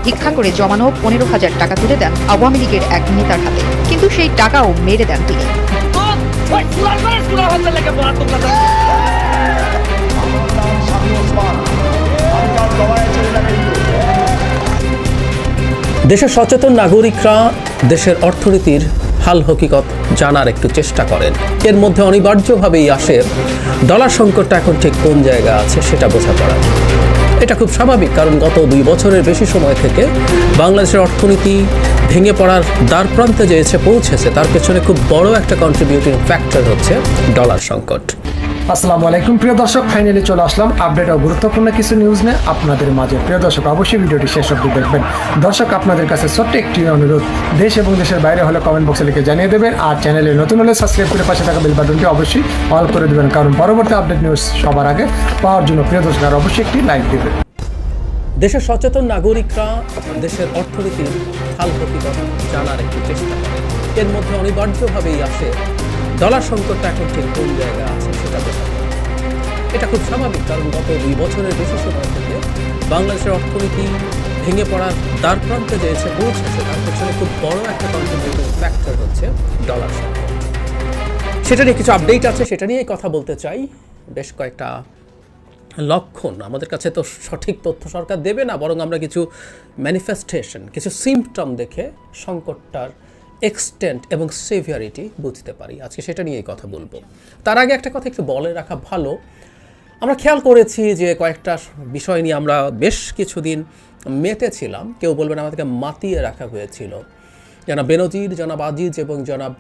ভিক্ষা করে জমানো 15,000 টাকা তুলে দেন আওয়ামী লীগের এক নেতার হাতে, কিন্তু সেই টাকাও মেরে দেন তিনি। দেশের সচেতন নাগরিকরা দেশের অর্থনীতির হাল হকিকত জানার একটু চেষ্টা করেন। এর মধ্যে অনিবার্যভাবেই আসে ডলার সংকটটা এখন ঠিক কোন জায়গায় আছে সেটা বোঝাপড়া। এটা খুব স্বাভাবিক, কারণ গত 2 বছরের বেশি সময় থেকে বাংলাদেশের অর্থনীতি ভেঙে পড়ার দ্বার প্রান্তে যে এসে পৌঁছেছে, তার পেছনে খুব বড় একটা কন্ট্রিবিউটিং ফ্যাক্টর হচ্ছে ডলার সংকট। আসসালামু আলাইকুম প্রিয় দর্শক, ফাইনালি চলে আসলাম আপডেট ও গুরুত্বপূর্ণ কিছু নিউজ নিয়ে আপনাদের মাঝে। প্রিয় দর্শক, অবশ্যই ভিডিওটি শেষ অবধি দেখবেন। দর্শক, আপনাদের কাছে ছোট্ট একটি অনুরোধ, দেশ এবং দেশের বাইরে হলে কমেন্ট বক্সে লিখে জানিয়ে দেবেন, আর চ্যানেলে নতুন হলে সাবস্ক্রাইব করে পাশে থাকা বেল বাটনটি অবশ্যই অল করে দেবেন, কারণ পরবর্তী আপডেট নিউজ সবার আগে পাওয়ার জন্য প্রিয় দর্শক আর অবশ্যই একটি লাইক দেবেন। দেশের সচেতন নাগরিকরা দেশের অর্থনীতির হাল হকিকত জানার একটু চেষ্টা করেন। এর মধ্যে অনিবার্যভাবেই আসে ডলার সংকটটা এখন ঠিক কোন জায়গায় আছে সেটা বোঝা। এটা খুব স্বাভাবিক, কারণ গত 2 বছরের বেশি সময় থেকে বাংলাদেশের অর্থনীতি ভেঙে পড়ার দ্বার প্রান্তে যে এসে পৌঁছেছে, তার পেছনে খুব বড় একটা কন্ট্রিবিউটিং ফ্যাক্টর হচ্ছে ডলার সংকট। সেটা নিয়ে কিছু আপডেট আছে, সেটা নিয়েই কথা বলতে চাই। বেশ কয়েকটা লক্ষণ, আমাদের কাছে তো সঠিক তথ্য সরকার দেবে না, বরং আমরা কিছু ম্যানিফেস্টেশন, কিছু সিমটম দেখে সংকটটার এক্সটেন্ট এবং সেভিয়ারিটি বুঝতে পারি। আজকে সেটা নিয়েই কথা বলবো। তার আগে একটা কথা একটু বলে রাখা ভালো, আমরা খেয়াল করেছি যে কয়েকটা বিষয় নিয়ে আমরা বেশ কিছুদিন মেতেছিলাম। কেউ বলবেন আমাদেরকে মাতিয়ে রাখা হয়েছিল। জনাব বেনজির, জনাব আজিজ এবং জনাব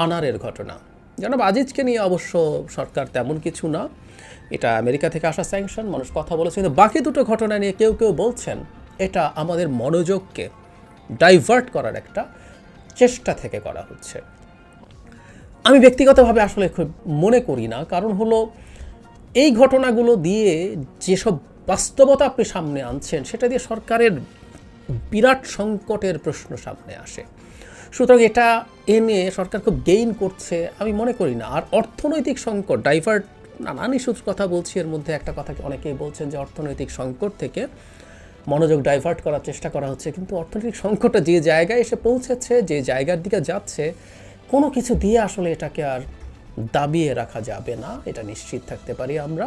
আনারের ঘটনা। জনাব আজিজকে নিয়ে অবশ্য সরকার তেমন কিছু না, এটা আমেরিকা থেকে আসা স্যাংশন, মানুষ কথা বলেছে। কিন্তু বাকি দুটো ঘটনা নিয়ে কেউ কেউ বলছেন এটা আমাদের মনোযোগকে ডাইভার্ট করার একটা চেষ্টা থেকে করা হচ্ছে। আমি ব্যক্তিগতভাবে আসলে খুব মনে করি না, কারণ হলো এই ঘটনাগুলো দিয়ে যেসব বাস্তবতা আপনি সামনে আনছেন, সেটা দিয়ে সরকারের বিরাট সংকটের প্রশ্ন সামনে আসে। সুতরাং এটা এনে সরকার খুব গেইন করছে আমি মনে করি না। আর অর্থনৈতিক সংকট ডাইভার্ট, নানান ইস্যুর কথা বলছি, এর মধ্যে একটা কথা অনেকেই বলছেন যে অর্থনৈতিক সংকট থেকে মনোযোগ ডাইভার্ট করার চেষ্টা করা হচ্ছে, কিন্তু অর্থনৈতিক সংকটটা যে জায়গায় এসে পৌঁছেছে, যে জায়গার দিকে যাচ্ছে, কোনো কিছু দিয়ে আসলে এটাকে আর দাবিয়ে রাখা যাবে না, এটা নিশ্চিত থাকতে পারি আমরা।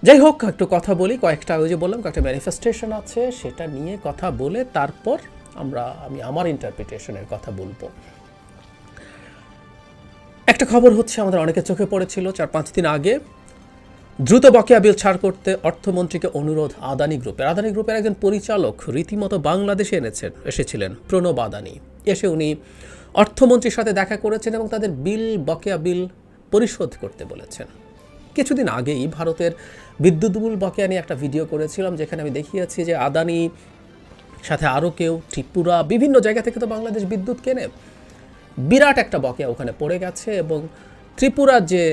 যাই হোক, একটু কথা বলি। কয়েকটা, ওই যে বললাম, কয়েকটা ম্যানিফেস্টেশন আছে, সেটা নিয়ে কথা বলে তারপর আমি আমার ইন্টারপ্রিটেশনের কথা বলবো। একটা খবর হচ্ছে, আমাদের অনেকের চোখে পড়েছিল 4-5 দিন আগে, দ্রুত বকেয়া বিল ছাড় করতে অর্থমন্ত্রীকে অনুরোধ আদানি গ্রুপের। আদানি গ্রুপের একজন পরিচালক রীতিমতো বাংলাদেশে এসেছিলেন, প্রণব আদানি। এসে উনি অর্থমন্ত্রীর সাথে দেখা করেছেন এবং তাদের বকেয়া বিল পরিশোধ করতে বলেছেন। কিছুদিন আগেই ভারতের বিদ্যুৎ বিল বকেয়া নিয়ে একটা ভিডিও করেছিলাম, যেখানে আমি দেখিয়েছি যে আদানি সাথে আরও কেউ, ত্রিপুরা, বিভিন্ন জায়গা থেকে তো বাংলাদেশ বিদ্যুৎ কেনে, বিরাট একটা বকেয়া ওখানে পড়ে গেছে। এবং ত্রিপুরার যে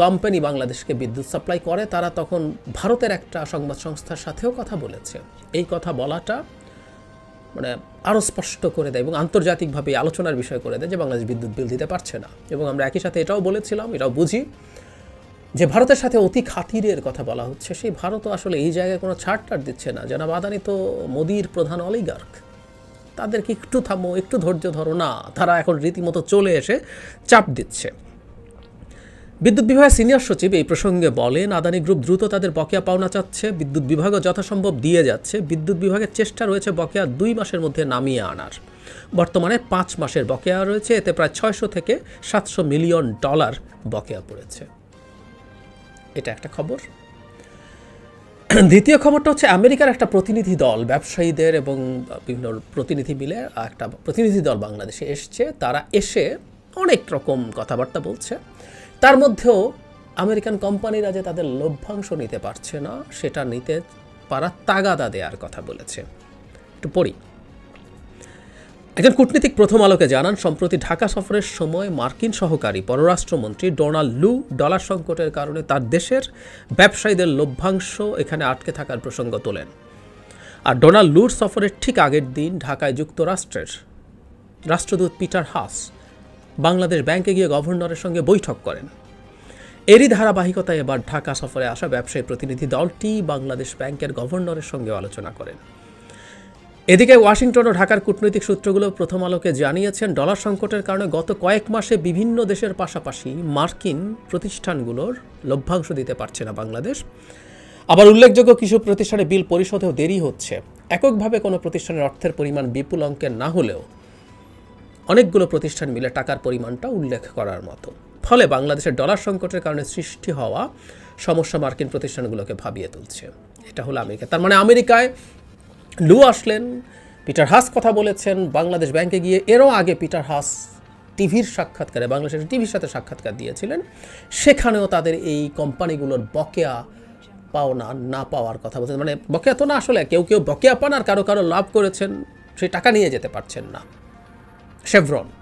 কোম্পানি বাংলাদেশকে বিদ্যুৎ সাপ্লাই করে, তারা তখন ভারতের একটা সংবাদ সংস্থার সাথেও কথা বলেছে। এই কথা বলাটা মানে আরও স্পষ্ট করে দেয় এবং আন্তর্জাতিকভাবে আলোচনার বিষয় করে দেয় যে বাংলাদেশ বিদ্যুৎ বিল দিতে পারছে না। এবং আমরা একই সাথে এটাও বলেছিলাম, এটাও বুঝি যে ভারতের সাথে অতি খাতিরের কথা বলা হচ্ছে। সেই ভারতও আসলে এই জায়গায় কোনো ছাড় দিচ্ছে না। জনাব আদানি তো মোদির প্রধান অলিগার্ক, তাদেরকে একটু থামো, একটু ধৈর্য ধরো না, তারা এখন রীতিমতো চলে এসে চাপ দিচ্ছে। বিদ্যুৎ বিভাগের সিনিয়র সচিব এই প্রসঙ্গে বলেন, আদানি গ্রুপ দ্রুত তাদের বকেয়া পাওনা চাচ্ছে, বিদ্যুৎ বিভাগও যথাসম্ভব দিয়ে যাচ্ছে। বিদ্যুৎ বিভাগের চেষ্টা রয়েছে বকেয়া 2 মাসের মধ্যে নামিয়ে আনার। বর্তমানে 5 মাসের বকেয়া রয়েছে, এতে প্রায় 600 থেকে 700 মিলিয়ন ডলার বকেয়া পড়েছে। এটা একটা খবর। দ্বিতীয় খবরটা হচ্ছে, আমেরিকার একটা প্রতিনিধি দল, ব্যবসায়ীদের এবং বিভিন্ন প্রতিনিধি মিলে একটা প্রতিনিধি দল বাংলাদেশে এসছে। তারা এসে অনেক রকম কথাবার্তা বলছে। তার মধ্যেও আমেরিকান কোম্পানিরা যে তাদের লভ্যাংশ নিতে পারছে না, সেটা নিতে পারার তাগাদা দেওয়ার কথা বলেছে। একটু পড়ি। একজন কূটনীতিক প্রথম আলোকে জানান, সম্প্রতি ঢাকা সফরের সময় মার্কিন সহকারী পররাষ্ট্রমন্ত্রী ডোনাল্ড লু ডলার সংকটের কারণে তার দেশের ব্যবসায়ীদের লভ্যাংশ এখানে আটকে থাকার প্রসঙ্গ তোলেন। আর ডোনাল্ড লুর সফরের ঠিক আগের দিন ঢাকায় যুক্তরাষ্ট্রের রাষ্ট্রদূত পিটার হাস বাংলাদেশ ব্যাংকে গিয়ে গভর্নরের সঙ্গে বৈঠক করেন। এরই ধারাবাহিকতায় এবার ঢাকা সফরে আসা ব্যবসায়ী প্রতিনিধি দলটি বাংলাদেশ ব্যাংকের গভর্নরের সঙ্গে আলোচনা করেন। এদিকে ওয়াশিংটন ও ঢাকার কূটনৈতিক সূত্রগুলো প্রথম আলোকে জানিয়েছেন, ডলার সংকটের কারণে গত কয়েক মাসে বিভিন্ন দেশের পাশাপাশি মার্কিন প্রতিষ্ঠানগুলোর লভ্যাংশ দিতে পারছে না বাংলাদেশ। আবার উল্লেখযোগ্য কিছু প্রতিষ্ঠানে বিল পরিশোধেও দেরি হচ্ছে। এককভাবে কোনো প্রতিষ্ঠানের অর্থের পরিমাণ বিপুল অঙ্কের না হলেও অনেকগুলো প্রতিষ্ঠান মিলে টাকার পরিমাণটা উল্লেখ করার মতো। ফলে বাংলাদেশের ডলার সংকটের কারণে সৃষ্টি হওয়া সমস্যা মার্কিন প্রতিষ্ঠানগুলোকে ভাবিয়ে তুলছে। এটা হলো আমেরিকা। তার মানে আমেরিকায় লু আসলেন, পিটার হাস কথা বলেছেন বাংলাদেশ ব্যাংকে গিয়ে। এরও আগে পিটার হাস টিভির সাক্ষাৎকারে, বাংলাদেশের টিভির সাথে সাক্ষাৎকার দিয়েছিলেন, সেখানেও তাদের এই কোম্পানিগুলোর বকেয়া পাওনা না পাওয়ার কথা বলছেন। মানে বকেয়া তো না, আসলে কেউ কেউ বকেয়া পান আর কারো কারো লাভ করেছেন, সেই টাকা নিয়ে যেতে পারছেন না।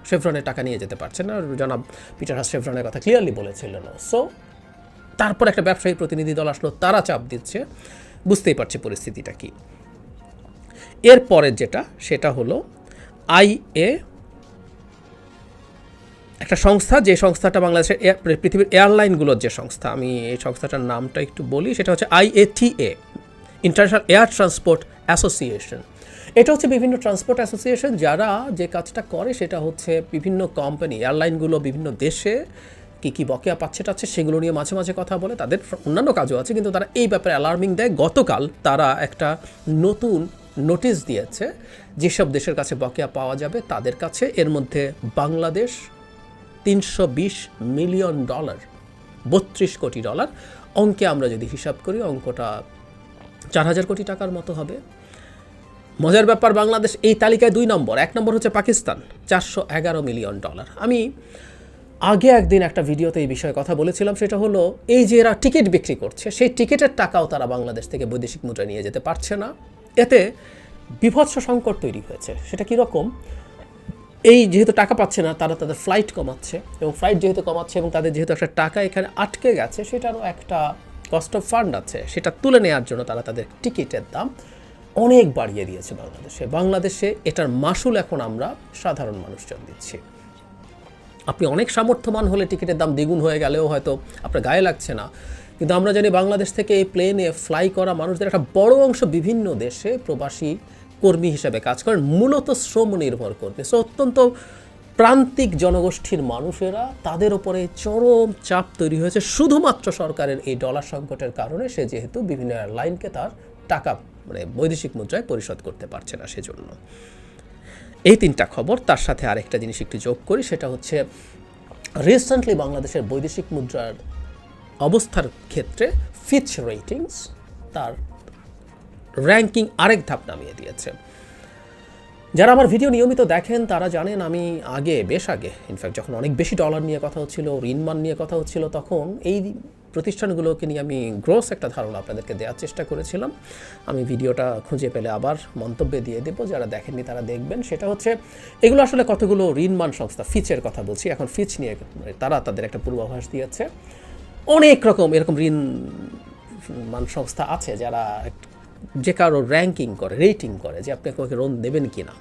শেভরনের টাকা নিয়ে যেতে পারছেন না, জনাব পিটার হাস শেভরনের কথা ক্লিয়ারলি বলেছিলেন। সো তারপর একটা ব্যবসায়ী প্রতিনিধি দল আসলো, তারা চাপ দিচ্ছে, বুঝতেই পারছে পরিস্থিতিটা কি। এরপরে যেটা, সেটা হলো আইএ, একটা সংস্থা, যে সংস্থাটা বাংলাদেশের পৃথিবীর এয়ারলাইনগুলোর যে সংস্থা, আমি এই সংস্থাটার নামটা একটু বলি, সেটা হচ্ছে IATA, international air transport association. এটা হচ্ছে বিভিন্ন ট্রান্সপোর্ট অ্যাসোসিয়েশন যারা যে কাজটা করে সেটা হচ্ছে বিভিন্ন কোম্পানি, এয়ারলাইনগুলো বিভিন্ন দেশে কী বকেয়া পাচ্ছে সেগুলো নিয়ে মাঝে মাঝে কথা বলে। তাদের অন্যান্য কাজও আছে, কিন্তু তারা এই ব্যাপারে অ্যালার্মিং দেয়। গতকাল তারা একটা নতুন নোটিশ দিয়েছে যেসব দেশের কাছে বকেয়া পাওয়া যাবে তাদের কাছে। এর মধ্যে বাংলাদেশ $320 মিলিয়ন, 32 কোটি ডলার অঙ্কে আমরা যদি হিসাব করি, অঙ্কটা 4000 কোটি টাকার মতো হবে। মজার ব্যাপার, বাংলাদেশ এই তালিকায় 2 নম্বর। 1 নম্বর হচ্ছে পাকিস্তান, $411 মিলিয়ন। আমি আগে একদিন একটা ভিডিওতে এই বিষয়ে কথা বলেছিলাম, সেটা হলো এই যে এরা টিকিট বিক্রি করছে, সেই টিকিটের টাকাও তারা বাংলাদেশ থেকে বৈদেশিক মুদ্রা নিয়ে যেতে পারছে না। এতে বিভৎস সংকট তৈরি হয়েছে। সেটা কীরকম? এই যেহেতু টাকা পাচ্ছে না, তারা তাদের ফ্লাইট কমাচ্ছে, এবং ফ্লাইট যেহেতু কমাচ্ছে এবং তাদের যেহেতু একটা টাকা এখানে আটকে গেছে, সেটারও একটা কস্ট অফ ফান্ড আছে, সেটা তুলে নেওয়ার জন্য তারা তাদের টিকিটের দাম অনেক বাড়িয়ে দিয়েছে বাংলাদেশে। এটার মাসুল এখন আমরা সাধারণ মানুষজন দিচ্ছি। আপনি অনেক সামর্থ্যবান হলে টিকিটের দাম দ্বিগুণ হয়ে গেলেও হয়তো আপনার গায়ে লাগছে না, কিন্তু আমরা জানি বাংলাদেশ থেকে এই প্লেনে ফ্লাই করা মানুষদের একটা বড় অংশ বিভিন্ন দেশে প্রবাসী কর্মী হিসেবে কাজ করেন, মূলত শ্রম নির্ভর কর্মী। সো অত্যন্ত প্রান্তিক জনগোষ্ঠীর মানুষেরা, তাদের উপরে চরম চাপ তৈরি হয়েছে শুধুমাত্র সরকারের এই ডলার সংকটের কারণে। সে যেহেতু বিভিন্ন এয়ারলাইনকে তার টাকা বৈদেশিক মুদ্রায় পরিশোধ করতে পারছে না, সেজন্য। এই 3টা খবর, তার সাথে আরেকটা জিনিস একটু যোগ করি, সেটা হচ্ছে রিসেন্টলি বাংলাদেশের বৈদেশিক মুদ্রার অবস্থার ক্ষেত্রে ফিচ রেটিংস তার র্যাঙ্কিং আরেক ধাপ নামিয়ে দিয়েছে। যারা আমার ভিডিও নিয়মিত দেখেন তারা জানেন, আমি বেশ আগে ইনফ্যাক্ট যখন অনেক বেশি ডলার নিয়ে কথা হচ্ছিল, ঋণমান নিয়ে কথা হচ্ছিল, তখন এই প্রতিষ্ঠানগুলোকে নিয়ে আমি গ্রোস একটা ধারণা আপনাদেরকে দেওয়ার চেষ্টা করেছিলাম। আমি ভিডিওটা খুঁজে পেলে আবার মন্তব্যে দিয়ে দেবো, যারা দেখেননি তারা দেখবেন। সেটা হচ্ছে এগুলো আসলে কতগুলো ঋণমান সংস্থা, ফিচের কথা বলছি এখন, ফিচ নিয়ে তারা তাদের একটা পূর্বাভাস দিয়েছে। অনেক রকম এরকম ঋণমান সংস্থা আছে যারা যে কারো র্যাঙ্কিং করে, রেটিং করে যে আপনি আমাকে লোন দেবেন কি না।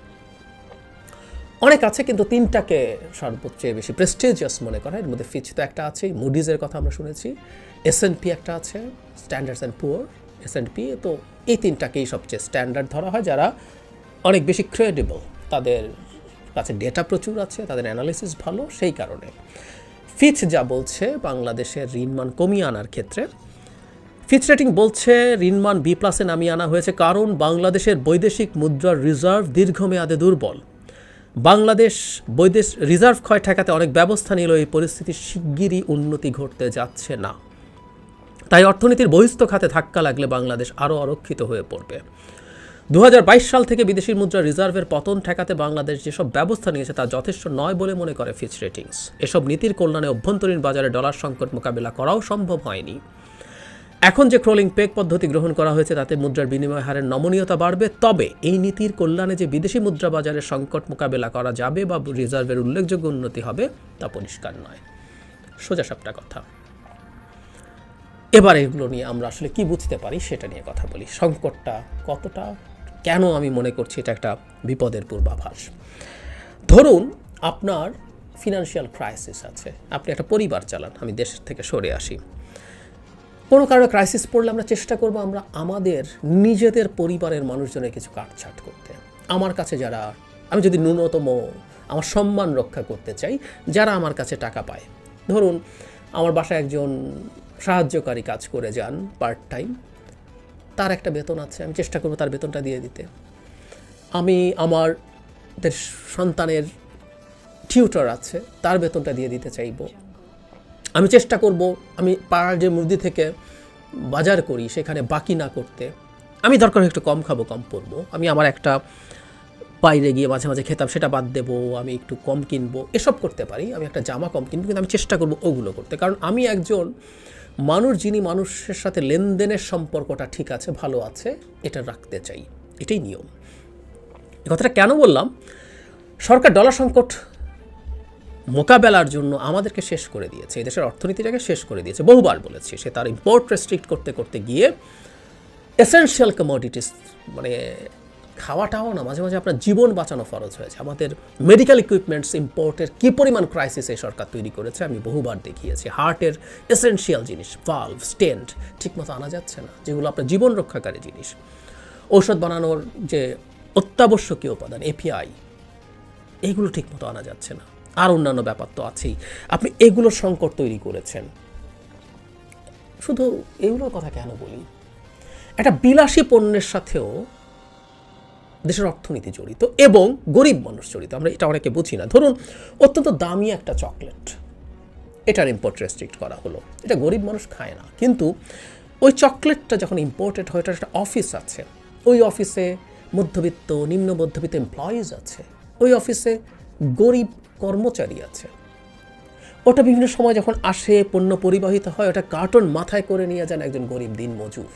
অনেক আছে, কিন্তু 3টাকে সর্বোচ্চ বেশি প্রেস্টিজিয়াস মনে করা। এর মধ্যে ফিচ তো একটা আছে, মুডিজের কথা আমরা শুনেছি, S&P একটা আছে, স্ট্যান্ডার্ডস অ্যান্ড পুয়ার, S&P। তো এই 3টাকেই সবচেয়ে স্ট্যান্ডার্ড ধরা হয়, যারা অনেক বেশি ক্রেডিবল, তাদের কাছে ডেটা প্রচুর আছে, তাদের অ্যানালিসিস ভালো। সেই কারণে ফিচ যা বলছে বাংলাদেশের ঋণমান কমিয়ে আনার ক্ষেত্রে, ফিচ রেটিং বলছে ঋণমান B+ নামিয়ে আনা হয়েছে কারণ বাংলাদেশের বৈদেশিক মুদ্রার রিজার্ভ দীর্ঘমেয়াদে দুর্বল। বাংলাদেশ রিজার্ভ ক্ষয় ঠেকাতে অনেক ব্যবস্থা নিল, এই পরিস্থিতির শিগগিরই উন্নতি ঘটতে যাচ্ছে না। তাই অর্থনীতির বহিস্থ খাতে ধাক্কা লাগলে বাংলাদেশ আরও অরক্ষিত হয়ে পড়বে। 2022 সাল থেকে বিদেশি মুদ্রা রিজার্ভের পতন ঠেকাতে বাংলাদেশ যেসব ব্যবস্থা নিয়েছে তা যথেষ্ট নয় বলে মনে করে ফিচ রেটিংস। এসব নীতির কল্যাণে অভ্যন্তরীণ বাজারে ডলার সংকট মোকাবিলা করাও সম্ভব হয়নি। এখন যে ক্রলিং পেগ পদ্ধতি গ্রহণ করা হয়েছে তাতে মুদ্রার বিনিময় হারের নমনীয়তা বাড়বে, তবে এই নীতির কল্যাণে যে বিদেশি মুদ্রা বাজারের সংকট মোকাবিলা করা যাবে বা রিজার্ভের উল্লেখযোগ্য উন্নতি হবে তা পরিষ্কার নয়। সোজাসাপটা কথা। এবার এগুলো নিয়ে আমরা আসলে কি বুঝতে পারি সেটা নিয়ে কথা বলি। সংকটটা কতটা, কেন আমি মনে করছি এটা একটা বিপদের পূর্বাভাস। ধরুন আপনার ফিনান্সিয়াল ক্রাইসিস আছে, আপনি একটা পরিবার চালান, আমি দেশ থেকে সরে আসি। কোনো কারণে ক্রাইসিস পড়লে আমরা চেষ্টা করব আমরা আমাদের নিজেদের পরিবারের মানুষজনের কিছু কাটছাট করতে। আমার কাছে যারা, আমি যদি ন্যূনতম আমার সম্মান রক্ষা করতে চাই, যারা আমার কাছে টাকা পায়, ধরুন আমার বাসায় একজন সাহায্যকারী কাজ করে যান পার্ট টাইম, তার একটা বেতন আছে, আমি চেষ্টা করব তার বেতনটা দিয়ে দিতে। আমি আমাদের সন্তানের টিউটর আছে, তার বেতনটা দিয়ে দিতে চাইব। আমি চেষ্টা করব আমি পাড়ার যে মুদি থেকে বাজার করি সেখানে বাকি না করতে। আমি দরকার একটু কম খাবো, কম পরবো, আমি আমার একটা বাইরে গিয়ে মাঝে মাঝে খেতাম সেটা বাদ দেবো, আমি একটু কম কিনবো, এসব করতে পারি। আমি একটা জামা কম কিনবো, কিন্তু আমি চেষ্টা করবো ওগুলো করতে, কারণ আমি একজন মানুষ যিনি মানুষের সাথে লেনদেনের সম্পর্কটা ঠিক আছে, ভালো আছে, এটা রাখতে চাই, এটাই নিয়ম। এই কথাটা কেন বললাম? সরকার ডলার সংকট মোকাবেলার জন্য আমাদেরকে শেষ করে দিয়েছে, এই দেশের অর্থনীতিটাকে শেষ করে দিয়েছে, বহুবার বলেছি। সে তার ইম্পোর্ট রেস্ট্রিক্ট করতে করতে গিয়ে এসেনশিয়াল কমোডিটিস, মানে খাওয়াটাও না, মাঝে মাঝে আপনার জীবন বাঁচানো ফরজ হয়েছে। আমাদের মেডিকেল ইকুইপমেন্টস ইম্পোর্টের কী পরিমাণ ক্রাইসিস এই সরকার তৈরি করেছে আমি বহুবার দেখিয়েছি। হার্টের এসেনশিয়াল জিনিস, ভালভ, স্টেন্ট ঠিকমতো আনা যাচ্ছে না, যেগুলো আপনার জীবন রক্ষাকারী জিনিস। ঔষধ বানানোর যে অত্যাবশ্যকীয় উপাদান এপিআই, এগুলো ঠিকমতো আনা যাচ্ছে না, আর অন্যান্য ব্যাপার তো আছেই। আপনি এগুলোর সংকট তৈরি করেছেন। শুধু এগুলোর কথা কেন বলি, একটা বিলাসী পণ্যের সাথেও দেশের অর্থনীতি জড়িত এবং গরিব মানুষ জড়িত, আমরা এটা অনেকে বুঝি না। ধরুন অত্যন্ত দামি একটা চকলেট, এটার ইম্পোর্ট রেস্ট্রিক্ট করা হলো, এটা গরিব মানুষ খায় না, কিন্তু ওই চকলেটটা যখন ইম্পোর্টেড হয়, ওটার একটা অফিস আছে, ওই অফিসে মধ্যবিত্ত, নিম্ন মধ্যবিত্ত এমপ্লয়িজ আছে, ওই অফিসে গরিব কর্মচারী আছে। ওটা বিভিন্ন সময় যখন আসে, পণ্য পরিবাহিত হয়, ওটা কার্টন মাথায় করে নিয়ে যান একজন গরিব দিন মজুর।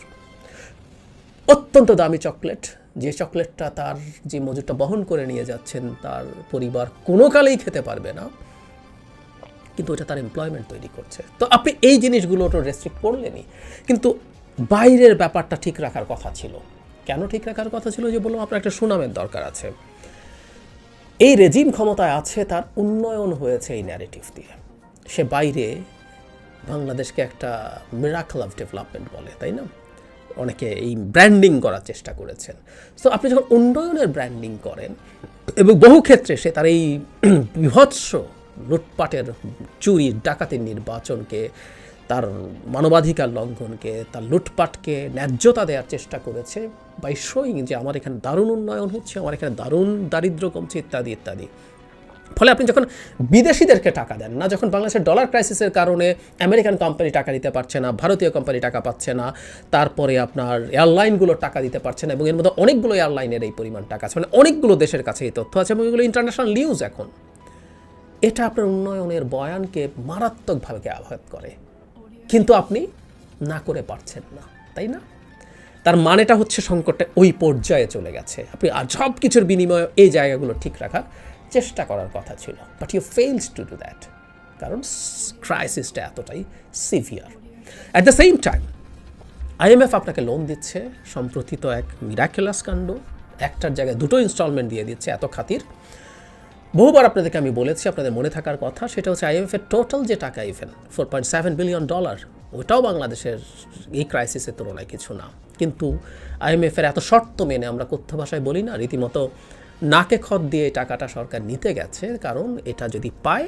অত্যন্ত দামি চকলেট, যে চকলেটটা তার যে মজুরটা বহন করে নিয়ে যাচ্ছেন তার পরিবার কোনো কালেই খেতে পারবে না, কিন্তু এটা তার এমপ্লয়মেন্ট তৈরি করছে। তো আপনি এই জিনিসগুলো ওটা রেস্ট্রিক্ট করলেনই, কিন্তু বাইরের ব্যাপারটা ঠিক রাখার কথা ছিল। কেন ঠিক রাখার কথা ছিল? যে বললাম আপনার একটা সুনামের দরকার আছে। এই রেজিম ক্ষমতায় আছে, তার উন্নয়ন হয়েছে এই ন্যারেটিভ দিয়ে। সে বাইরে বাংলাদেশকে একটা মিরাকল অফ ডেভেলপমেন্ট বলে, তাই না? অনেকে এই ব্র্যান্ডিং করার চেষ্টা করেছেন। সো আপনি যখন উন্নয়নের ব্র্যান্ডিং করেন এবং বহু ক্ষেত্রে সে তার এই বিভৎস লুটপাটের, চুরি ডাকাতির নির্বাচনকে, তার মানবাধিকার লঙ্ঘনকে, তার লুটপাটকে ন্যায্যতা দেওয়ার চেষ্টা করেছে বাই শোয়িং যে আমার এখানে দারুণ উন্নয়ন হচ্ছে, আমার এখানে দারুণ দারিদ্র্য কমছে, ইত্যাদি ইত্যাদি। ফলে আপনি যখন বিদেশিদেরকে টাকা দেন না, যখন বাংলাদেশের ডলার ক্রাইসিসের কারণে আমেরিকান কোম্পানি টাকা দিতে পারছে না, ভারতীয় কোম্পানি টাকা পাচ্ছে না, তারপরে আপনার এয়ারলাইনগুলো টাকা দিতে পারছে না, এবং এর মধ্যে অনেকগুলো এয়ারলাইনের এই পরিমাণ টাকা আছে, মানে অনেকগুলো দেশের কাছে এই তথ্য আছে এবং এগুলো ইন্টারন্যাশনাল নিউজ এখন। এটা আপনার উন্নয়নের বয়ানকে মারাত্মকভাবে আঘাত করে, কিন্তু আপনি না করে পারছেন না, তাই না? তার মানেটা হচ্ছে সংকটটা ওই পর্যায়ে চলে গেছে। আপনি সব কিছুর বিনিময়ে এই জায়গাগুলো ঠিক রাখার চেষ্টা করার কথা ছিল, but you fails to do that, কারণ ক্রাইসিসটা এতটাই severe. At the same time IMF আপনাকে লোন দিচ্ছে, সম্প্রতি তো এক মিরাকুলাস কাণ্ড, একটার জায়গায় দুটো ইনস্টলমেন্ট দিয়ে দিচ্ছে, এত খাতির। বহুবার আপনাদেরকে আমি বলেছি, আপনাদের মনে থাকার কথা, সেটা হচ্ছে আইএমএফের টোটাল যে টাকা, ইভেন $4.7 বিলিয়ন, ওটাও বাংলাদেশের এই ক্রাইসিসের তুলনায় কিছু না। কিন্তু আইএমএফের এত শর্ত মেনে, আমরা কথ্য ভাষায় বলি না, রীতিমতো নাকে খত দিয়ে টাকাটা সরকার নিতে গেছে, কারণ এটা যদি পায়,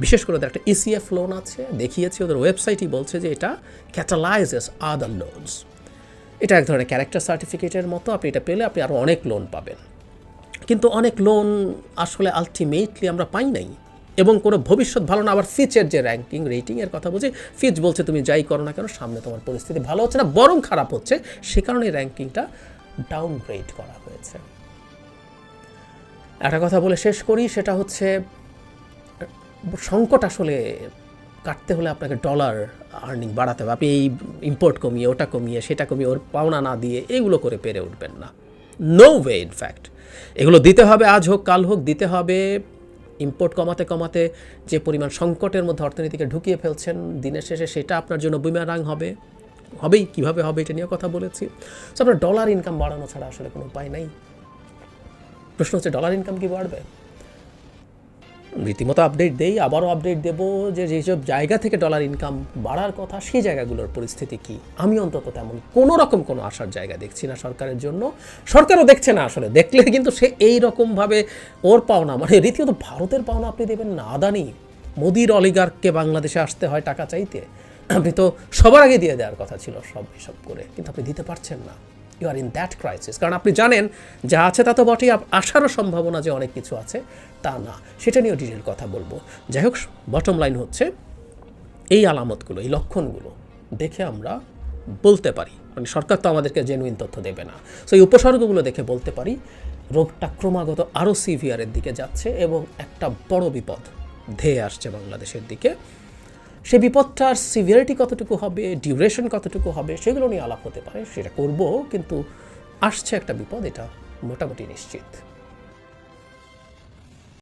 বিশেষ করে ওদের একটা ইসিএফ লোন আছে, দেখিয়েছি, ওদের ওয়েবসাইটই বলছে যে এটা ক্যাটালাইজেস আদার লোনস। এটা এক ধরনের ক্যারেক্টার সার্টিফিকেটের মতো, আপনি এটা পেলে আপনি আরও অনেক লোন পাবেন। কিন্তু অনেক লোন আসলে আলটিমেটলি আমরা পাই নাই, এবং কোনো ভবিষ্যৎ ভালো না। আবার ফিচের যে রেটিংয়ের কথা বলছি, ফিচ বলছে তুমি যাই করো না কেন, সামনে তোমার পরিস্থিতি ভালো হচ্ছে না, বরং খারাপ হচ্ছে, সে কারণে র্যাঙ্কিংটা ডাউনগ্রেড করা হয়েছে। একটা কথা বলে শেষ করি, সেটা হচ্ছে সংকট আসলে কাটতে হলে আপনাকে ডলার আর্নিং বাড়াতে হবে। আপনি এই ইম্পোর্ট কমিয়ে, ওটা কমিয়ে, সেটা কমিয়ে, ওর পাওনা না দিয়ে এগুলো করে পেরে উঠবেন না। নো ওয়ে, ইনফ্যাক্ট এগুলো দিতে হবে, আজ হোক কাল হোক দিতে হবে। ইম্পোর্ট কমাতে কমাতে যে পরিমাণ সংকটের মধ্যে অর্থনীতিকে ঢুকিয়ে ফেলছেন, দিনের শেষে সেটা আপনার জন্য বুমেরাং হবেই। কীভাবে হবে এটা নিয়ে কথা বলেছি। সো আপনার ডলার ইনকাম বাড়ানো ছাড়া আসলে কোনো উপায় নাই। প্রশ্ন হচ্ছে ডলার ইনকাম কি বাড়বে? রীতিমতো আপডেট দেই, আবারও আপডেট দেব যে যেসব জায়গা থেকে ডলার ইনকাম বাড়ার কথা সেই জায়গাগুলোর পরিস্থিতি কি। আমি অন্তত তেমন কোনো রকম কোনো আশার জায়গা দেখছি না সরকারের জন্য, সরকারও দেখছে না। আসলে দেখলে কিন্তু সে এই রকমভাবে ওর পাওনা, মানে রীতিমতো ভারতের পাওনা আপনি দেবেন না। আদানি মোদির অলিগার্ককে বাংলাদেশে আসতে হয় টাকা চাইতে, আপনি তো সবার আগে দিয়ে দেওয়ার কথা ছিল সব এসব করে, কিন্তু আপনি দিতে পারছেন না। You are in that crisis. কারণ আপনি জানেন যা আছে তা তো বটেই, আসারও সম্ভাবনা যে অনেক কিছু আছে তা না, সেটা নিয়েও ডিটেল কথা বলবো। যাই হোক, বটম লাইন হচ্ছে এই আলামতগুলো, এই লক্ষণগুলো দেখে আমরা বলতে পারি, মানে সরকার তো আমাদেরকে জেনুইন তথ্য দেবে না, সো এই উপসর্গগুলো দেখে বলতে পারি রোগটা ক্রমাগত আরও সিভিয়ারের দিকে যাচ্ছে এবং একটা বড় বিপদ ধেয়ে আসছে বাংলাদেশের দিকে। সে বিপদটার সিভিয়ারিটি কতটুকু হবে, ডিউরেশন কতটুকু হবে, সেগুলো নিয়ে আলাপ হতে পারে, সেটা করব, কিন্তু আসছে একটা বিপদ, এটা মোটামুটি নিশ্চিত।